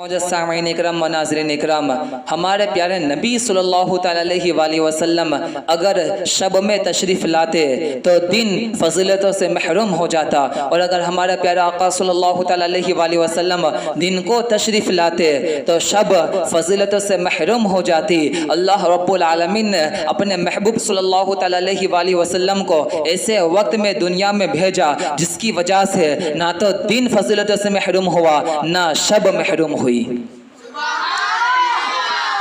सामीन इकराम व नाज़रीन इकराम, हमारे प्यारे नबी सल्लल्लाहु अलैहि वसल्लम अगर शब में तशरीफ़ लाते तो दिन फजीलतों से महरूम हो जाता, और अगर हमारे प्यारे आका सल्लल्लाहु अलैहि वसल्लम दिन को तशरीफ़ लाते तो शब फजीलतों से महरूम हो जाती। अल्लाह रब्बुल आलमीन ने अपने महबूब सल्लल्लाहु अलैहि वसल्लम को ऐसे वक्त में दुनिया में भेजा जिसकी वजह से ना तो दिन फजीलतों से महरूम हुआ ना शब महरूम हुई।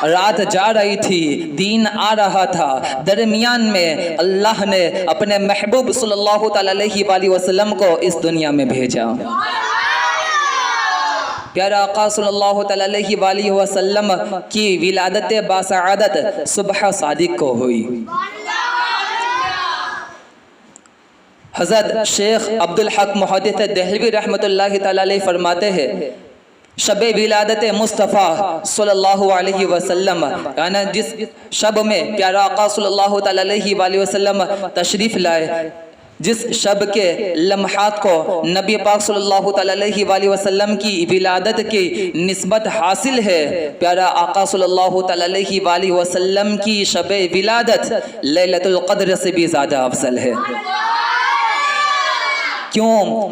रात जा रही थी, दिन आ रहा था, दरमियान में अल्लाह ने अपने महबूब सल्लल्लाहु अलैहि वसल्लम को इस दुनिया में भेजा। प्यारा आका सल्लल्लाहु अलैहि वसल्लम की विलादत बासआदत सुबह सादिक को हुई। हज़रत शेख अब्दुल हक मुहद्दिस देहलवी रहमतुल्लाहि तआला अलैह फरमाते हैं, शब विलादत मुस्तफ़ा सल्लल्लाहु अलैहि वसल्लम, यानी जिस शब में प्यारा आका सल्लल्लाहु अलैहि वसल्लम तशरीफ़ लाए, जिस शब के लम्हात को नबी पाक सल्लल्लाहु अलैहि वसल्लम की विलादत की निस्बत हासिल है, प्यारा आका सल्लल्लाहु अलैहि वसल्लम की शब विलादत लैलतुल क़द्र से भी ज़्यादा अफजल है। क्यों?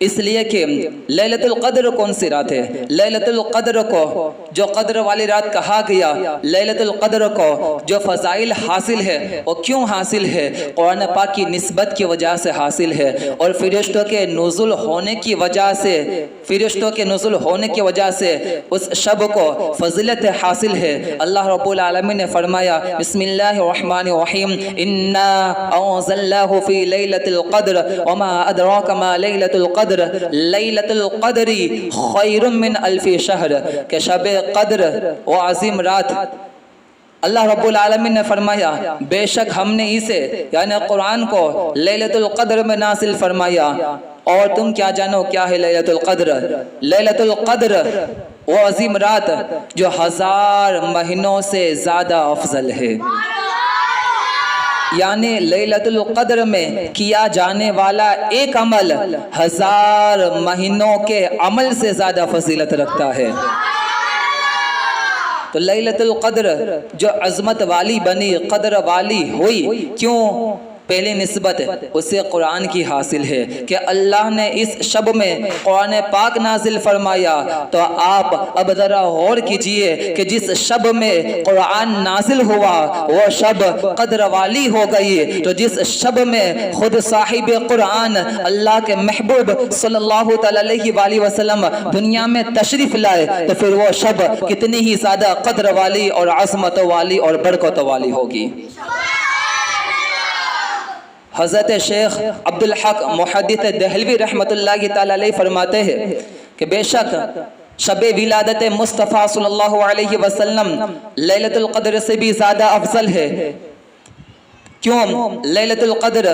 इसलिए कि लैलतुल क़द्र कौन सी रात है? लैलतुल क़द्र को जो क़द्र वाली रात कहा गया, लैलतुल क़द्र को जो फ़ज़ाइल हासिल है वो क्यों हासिल है? कुरान पाक की निस्बत की वजह से हासिल है, और फ़रिश्तों के नुज़ुल होने की वजह से, फ़रिश्तों के नुज़ुल होने की वजह से उस शब को फ़ज़ीलत हासिल है। अल्लाह रब्बुल आलमीन ने फरमाया, बिस्मिल्लाहिर्रहमानिर्रहीम, इन्ना अंज़लनाहु फ़ी लैलतिल क़द्र वमा अदराका मा लैलतुल क़द्र लैलतुल क़द्री खैरुम मिन अल्फ़ि शहर, के शब क़द्र वो अजीम रात, अल्लाह रब्बुल आलमीन ने फरमाया बेशक हमने इसे यानी कुरान को लैलतुल क़द्र में नाज़िल फरमाया, और तुम क्या जानो क्या है लैलतुल क़द्र? लैलतुल क़द्र वो अजीम रात जो 1000 महीनों से ज़्यादा अफजल है। यानी लैलतुल क़द्र में किया जाने वाला एक अमल 1000 महीनों के अमल से ज़्यादा फजीलत रखता है। तो लैलतुल क़द्र जो अज़मत वाली बनी, क़द्र वाली हुई, क्यों? पहली निस्बत उसे कुरान की हासिल है कि अल्लाह ने इस शब में कुरान पाक नाजिल फरमाया। तो आप अब ज़रा गौर कीजिए कि जिस शब में कुरान नाजिल हुआ वो शब क़द्र वाली हो गई। तो जिस शब में खुद साहिब कुरान अल्लाह के महबूब सल्लल्लाहु अलैहि वसल्लम दुनिया में तशरीफ़ लाए, तो फिर वो शब कितनी ही ज़्यादा क़द्र वाली और अज़मत वाली और बरकत वाली होगी। हज़रत शेख अब्दुल हक मुहद्दिस देहलवी रहमतुल्लाहि तआला अलैह फरमाते हैं कि बेशक शब विलादत मुस्तफ़ा सल्लल्लाहु अलैहि वसल्लम लैलतुल क़द्र से भी ज़्यादा अफजल है। क्यों? लैलतुल क़द्र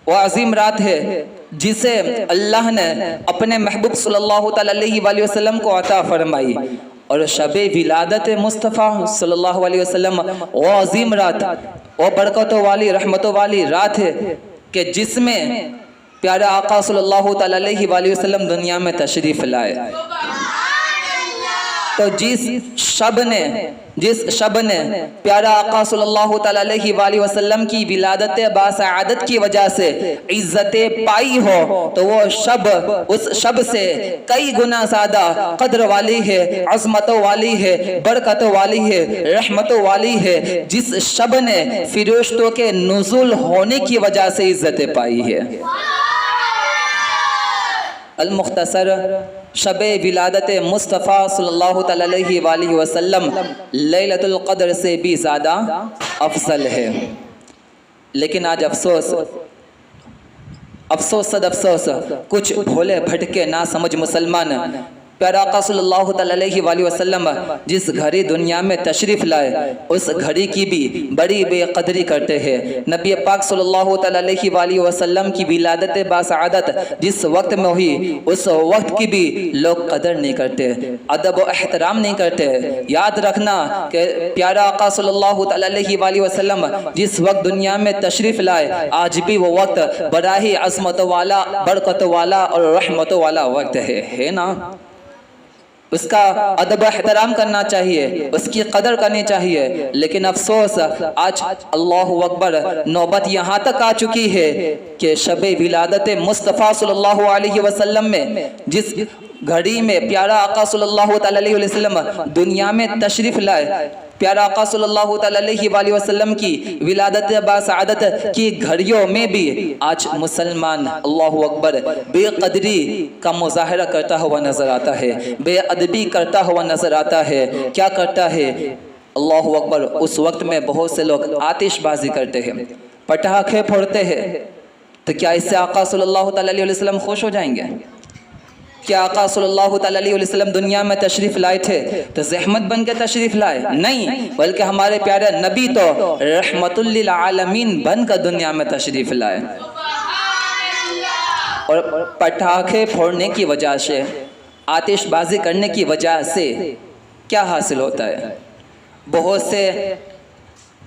वो अजीम रात है जिसे अल्लाह ने अपने महबूब सल्लल्लाहु अलैहि वसल्लम को अता फरमाई, और शब विलादत मुस्तफ़ा सल्लल्लाहु अलैहि वसल्लम वो अजीम रात, वो बरकतों वाली रहमतों वाली रात है कि जिसमें प्यारा आका सल्लल्लाहु अलैहि वसल्लम दुनिया में तशरीफ़ लाए। तो जिस शब ने प्यारा आका सल्लल्लाहु अलैहि वसल्लम की विलादत बासआदत की वजह से इज्जतें पाई हो, तो वो शब उस शब से कई गुना ज़्यादा क़द्र वाली है, अज़मतों वाली है, बरकतों वाली है, रहमतों वाली है। जिस शब ने फ़रिश्तों के नुज़ुल होने की वजह से इज्जतें पाई है। अल मुख्तसर शब विलादत मुस्तफ़ा सल्लल्लाहु अलैहि वसल्लम लैलतुल क़द्र से भी ज़्यादा अफजल है। लेकिन आज अफसोस कुछ भोले भटके ना समझ मुसलमान प्यारा आका सल्लल्लाहु अलैहि वसल्लम जिस घड़ी दुनिया में तशरीफ़ लाए उस घड़ी की भी बड़ी बेकदरी करते हैं। नबी पाक सल्लल्लाहु अलैहि वसल्लम की विलादत बासआदत जिस वक्त में हुई उस वक्त की भी लोग कदर नहीं करते, अदब व एहतराम नहीं करते। याद रखना कि प्यारा आका सल्लल्लाहु अलैहि वसल्लम जिस वक्त दुनिया में तशरीफ़ लाए आज भी वो वक्त बड़ा ही अज़मत वाला, बरकत वाला और रहमत वाला वक्त है ना। اس کا ادب و احترام کرنا چاہیے، اس کی قدر کرنی چاہیے، لیکن افسوس آج اللہ اکبر نوبت یہاں تک آ چکی ہے کہ شب ولادت مصطفیٰ صلی اللہ علیہ وسلم میں جس گھڑی میں پیارا آقا صلی اللہ علیہ وسلم دنیا میں تشریف لائے، پیارا آقا صلی اللہ علیہ وسلم کی ولادت باسعادت کی گھڑیوں میں بھی آج مسلمان اللہ اکبر بے قدری کا مظاہرہ کرتا ہوا نظر آتا ہے، بے ادبی کرتا ہوا نظر آتا ہے۔ کیا کرتا ہے؟ اللہ اکبر، اس وقت میں بہت سے لوگ آتش بازی کرتے ہیں، پٹاخے پھوڑتے ہیں، تو کیا اس سے آقا صلی اللہ علیہ وسلم خوش ہو جائیں گے؟ کیا آقا صلی اللہ علیہ وسلم دنیا میں تشریف لائے تھے تو زحمت بن کے تشریف لائے؟ نہیں، بلکہ ہمارے پیارے نبی تو رحمت للعالمین بن کر دنیا میں تشریف لائے۔ اور پٹاخے پھوڑنے کی وجہ سے، آتش بازی کرنے کی وجہ سے کیا حاصل ہوتا ہے؟ بہت سے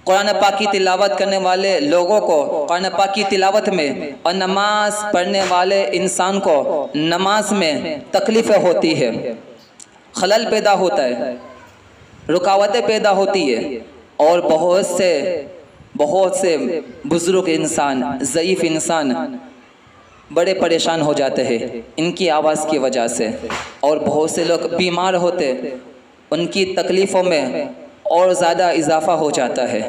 قرآن پاک کی تلاوت کرنے والے لوگوں کو قرآن پاک کی تلاوت میں اور نماز پڑھنے والے انسان کو نماز میں تکلیفیں ہوتی ہے، خلل پیدا ہوتا ہے، رکاوٹیں پیدا ہوتی ہے، اور بہت سے بزرگ انسان، ضعیف انسان بڑے پریشان ہو جاتے ہیں ان کی آواز کی وجہ سے، اور بہت سے لوگ بیمار ہوتے، ان کی تکلیفوں میں اور زیادہ اضافہ ہو جاتا ہے۔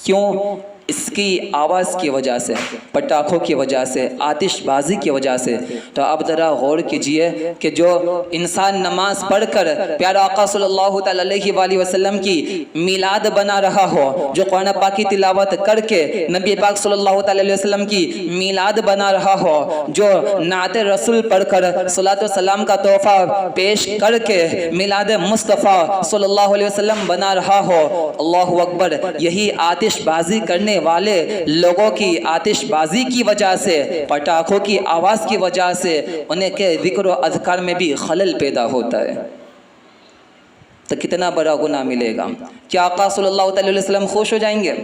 کیوں؟ اس کی آواز کی وجہ سے، پٹاخوں کی وجہ سے، آتش بازی کی وجہ سے۔ تو اب ذرا غور کیجئے کہ جو انسان نماز پڑھ کر پیارا آقا صلی اللہ علیہ وآلہ وسلم کی میلاد بنا رہا ہو، جو قرآن پاک کی تلاوت کر کے نبی پاک صلی اللہ علیہ وسلم کی میلاد بنا رہا ہو، جو نعت رسول پڑھ کر صلاۃ و سلام کا تحفہ پیش کر کے میلاد مصطفیٰ صلی اللہ علیہ وسلم بنا رہا ہو، اللہ اکبر، یہی آتش بازی کرنے والے لوگوں کی آتش بازی کی وجہ سے، پٹاخوں کی آواز کی وجہ سے انہیں کے ذکر و اذکار میں بھی خلل پیدا ہوتا ہے۔ تو کتنا بڑا گناہ ملے گا۔ کیا آقا صلی اللہ علیہ وسلم خوش ہو جائیں گے؟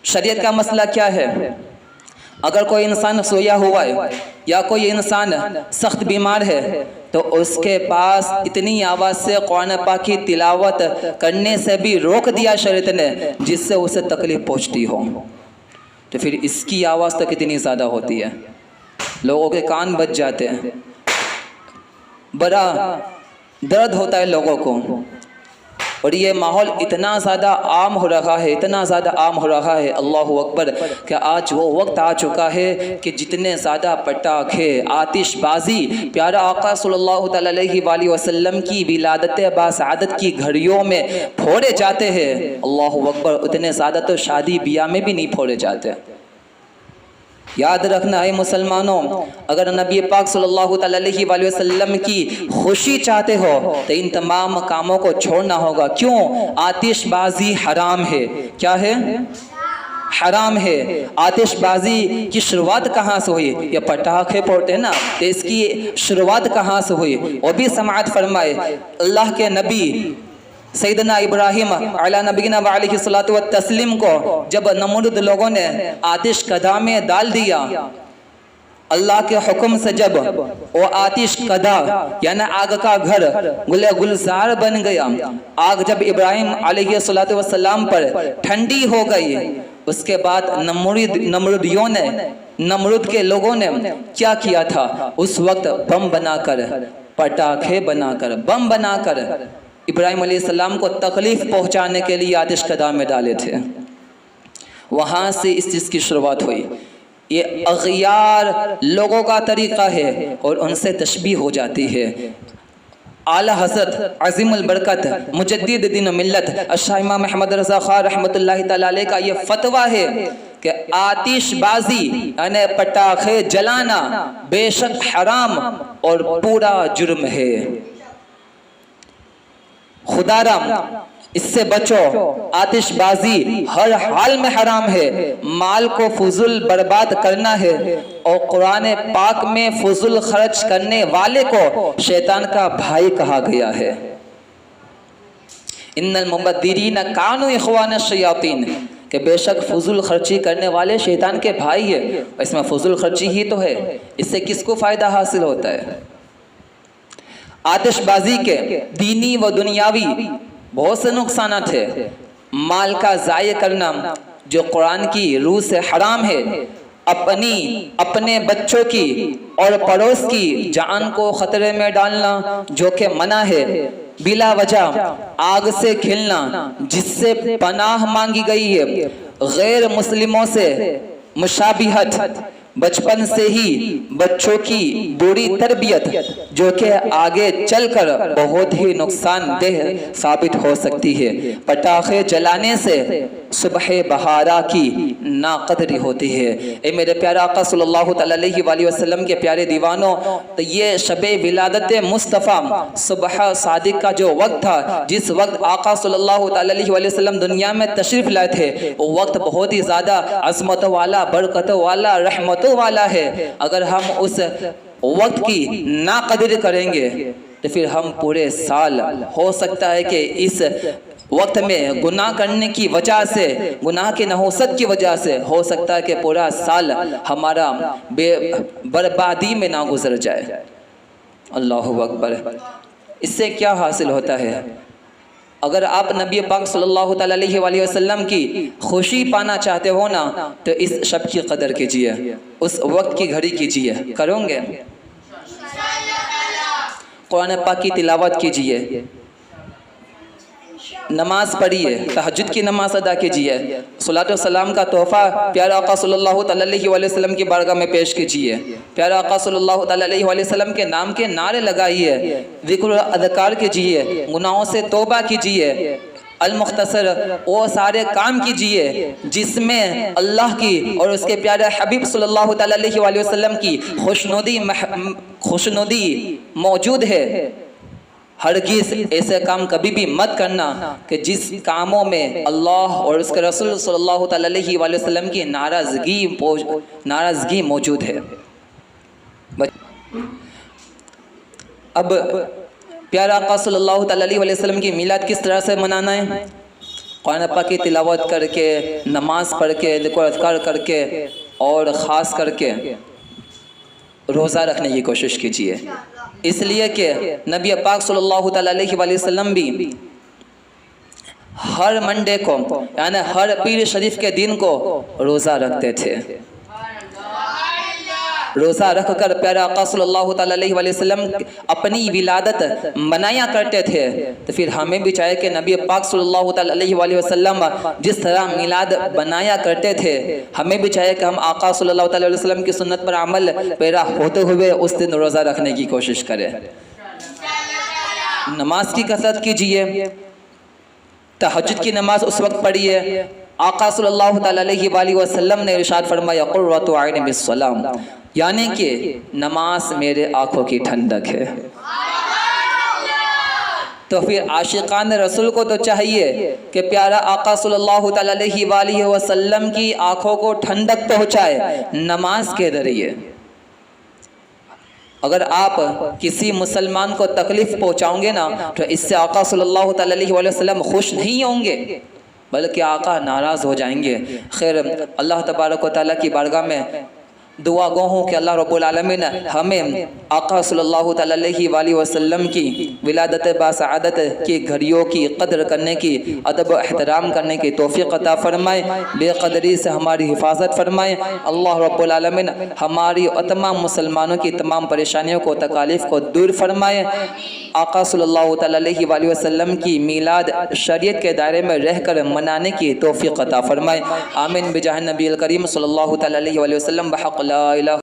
شریعت کا مسئلہ کیا ہے؟ اگر کوئی انسان سویا ہوا ہے یا کوئی انسان سخت بیمار ہے تو اس کے پاس اتنی آواز سے قرآن پاک کی تلاوت کرنے سے بھی روک دیا شریعت نے جس سے اسے تکلیف پہنچتی ہو، تو پھر اس کی آواز تو کتنی زیادہ ہوتی ہے، لوگوں کے کان بج جاتے ہیں، بڑا درد ہوتا ہے لوگوں کو۔ اور یہ ماحول اتنا زیادہ عام ہو رہا ہے، اتنا زیادہ عام ہو رہا ہے، اللہ اکبر، کہ آج وہ وقت آ چکا ہے کہ جتنے زیادہ پٹاخے، آتش بازی پیارا آقا صلی اللہ علیہ وآلہ وسلم کی ولادت باسعادت کی گھڑیوں میں پھوڑے جاتے ہیں، اللہ اکبر، اتنے زیادہ تو شادی بیاہ میں بھی نہیں پھوڑے جاتے۔ یاد رکھنا ہے مسلمانوں، اگر نبی پاک صلی اللہ علیہ وآلہ وسلم کی خوشی چاہتے ہو تو ان تمام کاموں کو چھوڑنا ہوگا۔ کیوں؟ آتش بازی حرام ہے۔ کیا ہے؟ حرام ہے۔ آتش بازی کی شروعات کہاں سے ہوئی؟ یہ پٹاخے پھوڑتے ہیں نا، تو اس کی شروعات کہاں سے ہوئی؟ وہ بھی سماعت فرمائے۔ اللہ کے نبی سیدنا ابراہیم علی نبینا وعلیہ الصلوۃ والتسلیم کو جب نمرود لوگوں نے آتش کدہ میں ڈال دیا، اللہ کے حکم سے جب وہ آتش کدہ یعنی آگ کا گھر گلزار بن گیا، آگ جب ابراہیم علیہ الصلوۃ والسلام پر ٹھنڈی ہو گئی، اس کے بعد نمرودیوں نے، نمرود کے لوگوں نے کیا کیا تھا؟ اس وقت بم بنا کر، پٹاخے بنا کر، بم بنا کر ابراہیم علیہ السلام کو تکلیف پہنچانے کے لیے آتش کدہ میں ڈالے تھے۔ وہاں سے اس چیز کی شروعات ہوئی۔ یہ اغیار لوگوں کا طریقہ ہے اور ان سے تشبیہ ہو جاتی ہے۔ اعلیٰ حضرت عظیم البرکت مجدد دین و ملت الشاہ امام محمد رضا خان رحمۃ اللہ تعالی علیہ کا یہ فتویٰ ہے کہ آتش بازی یعنی پٹاخے جلانا بے شک حرام اور پورا جرم ہے۔ خدا رام اس سے بچو، آتش بازی ہر حال میں حرام ہے، مال کو فضول برباد کرنا ہے، اور قرآن پاک میں فضول خرچ کرنے والے کو شیطان کا بھائی کہا گیا ہے۔ ان المبذرین کانوا اخوان الشیاطین، کہ بے شک فضول خرچی کرنے والے شیطان کے بھائی ہے۔ اس میں فضول خرچی ہی تو ہے، اس سے کس کو فائدہ حاصل ہوتا ہے؟ आतिश बाजी के दीनी व दुनियावी बहुत से नुकसानात है। माल का ज़ाय करना जो कुरान की रूह से हराम है, अपने बच्चों की और पड़ोस की जान को खतरे में डालना जो कि मना है, बिला वजह आग से खिलना जिससे पनाह मांगी गई है, गैर मुस्लिमों से मुशाबिहत, बचपन से ही बच्चों की बुरी तरबियत जो कि आगे चलकर बहुत ही नुकसानदेह साबित हो सकती है। पटाखे जलाने से सुबह बहारा की नाकदरी होती है। ए मेरे प्यारे आका सल्लल्लाहु अलैहि वसल्लम के प्यारे दीवानों, तो ये शबे विलादत मुस्तफ़ा सुबह सादिक का जो वक्त था, जिस वक्त आका सल्लल्लाहु अलैहि वसल्लम दुनिया में तशरीफ़ लाए थे, वो वक्त बहुत ही ज़्यादा अज़मत वाला, बरकत वाला, रहमत वाला है। अगर हम उस वक्त की नाकदरी करेंगे तो फिर हम पूरे साल, हो सकता है कि इस वक्त में गुनाह करने की वजह से, गुनाह की नहुसत की वजह से, हो सकता है कि पूरा साल हमारा बर्बादी में ना गुजर जाए। अल्लाहु अकबर। इससे क्या हासिल होता है? अगर आप नबी पाक सल्लल्लाहु अलैहि वसल्लम की खुशी पाना चाहते हो ना, तो इस शब की कदर कीजिए, उस वक्त की घड़ी कीजिए। करोगे? कुरान पाक की तिलावत कीजिए, नमाज पढ़िए, तहज्जुद की नमाज अदा कीजिए, सलात व सलाम का तोहफ़ा प्यारे आका सल्लल्लाहु अलैहि वसल्लम की बारगाह में पेश कीजिए। प्यारे आका सल्लल्लाहु अलैहि वसल्लम के नाम के नारे लगाइए, ज़िक्र अज़कार कीजिए, गुनाहों से तौबा कीजिए, अल-मुख्तसर वो सारे काम कीजिए जिसमें अल्लाह की और उसके प्यारे हबीब सल्लल्लाहु अलैहि वसल्लम की खुशनुदी मौजूद है। हरगिज़ ऐसे काम कभी भी मत करना कि जिस कामों में अल्लाह और उसके रसूल सल्लल्लाहु अलैहि वसल्लम की नाराज़गी मौजूद है। अब प्यारा आका सल्लल्लाहु अलैहि वसल्लम की मिलाद किस तरह से मनाना है? कुरान पाक की तिलावत करके, नमाज पढ़ के, ज़िक्र अज़कार करके और ख़ास करके रोज़ा रखने की कोशिश कीजिए। इसलिए कि नबी पाक सल्लल्लाहु अलैहि वसल्लम भी हर मंडे को, यानी हर पीर शरीफ के दिन को रोज़ा रखते थे। रोज़ा रख कर प्यारा आका सल्लल्लाहु अलैहि वसल्लम अपनी विलादत मनाया करते थे। तो फिर हमें भी चाहिए कि नबी पाक सल्लल्लाहु अलैहि वसल्लम जिस तरह मिलाद बनाया करते थे, हमें भी चाहिए कि हम आका सल्लल्लाहु अलैहि वसल्लम की सुन्नत पर अमल पैरा होते हुए उस दिन रोज़ा रखने की कोशिश करें। नमाज की कसरत कीजिए, तहज्जुद की नमाज उस वक्त पढ़िए। आका सल्लल्लाहु अलैहि वसल्लम ने इरशाद फरमाया, क़ुर्रतु ऐनी बिस्सलाम, यानी कि नमाज मेरे आँखों की ठंडक है। तो फिर आशिकान रसूल को तो चाहिए कि प्यारा आका सल्लल्लाहु अलैहि वसल्लम की आँखों को ठंडक पहुँचाए नमाज के ज़रिए। अगर आप किसी मुसलमान को तकलीफ़ पहुँचाओगे ना, तो इससे आका सल्लल्लाहु अलैहि वसल्लम खुश नहीं होंगे, बल्कि आका नाराज़ हो जाएंगे। खैर, अल्लाह तबारक व तआला की बारगाह में दुआ गो हूँ कि अल्लाह रब्बुल आलमीन हमें आका सल्लल्लाहु अलैहि वसल्लम की विलादत बासआदत की घड़ियों की कदर करने की, अदब एहतराम करने की तौफीक अता फरमाए, बेकदरी से हमारी हिफाजत फरमाए। अल्लाह रब्बुल आलमीन हमारी और तमाम मुसलमानों की तमाम परेशानियों को, तकालीफ़ को दूर फरमाए। आका सल्लल्लाहु अलैहि वसल्लम की मीलाद शरीयत के दायरे में रहकर मनाने की तौफीक अता फरमाए। आमीन बिजाह नबी करीम सल्लल्लाहु अलैहि वसल्लम बहक़ ला इलाहा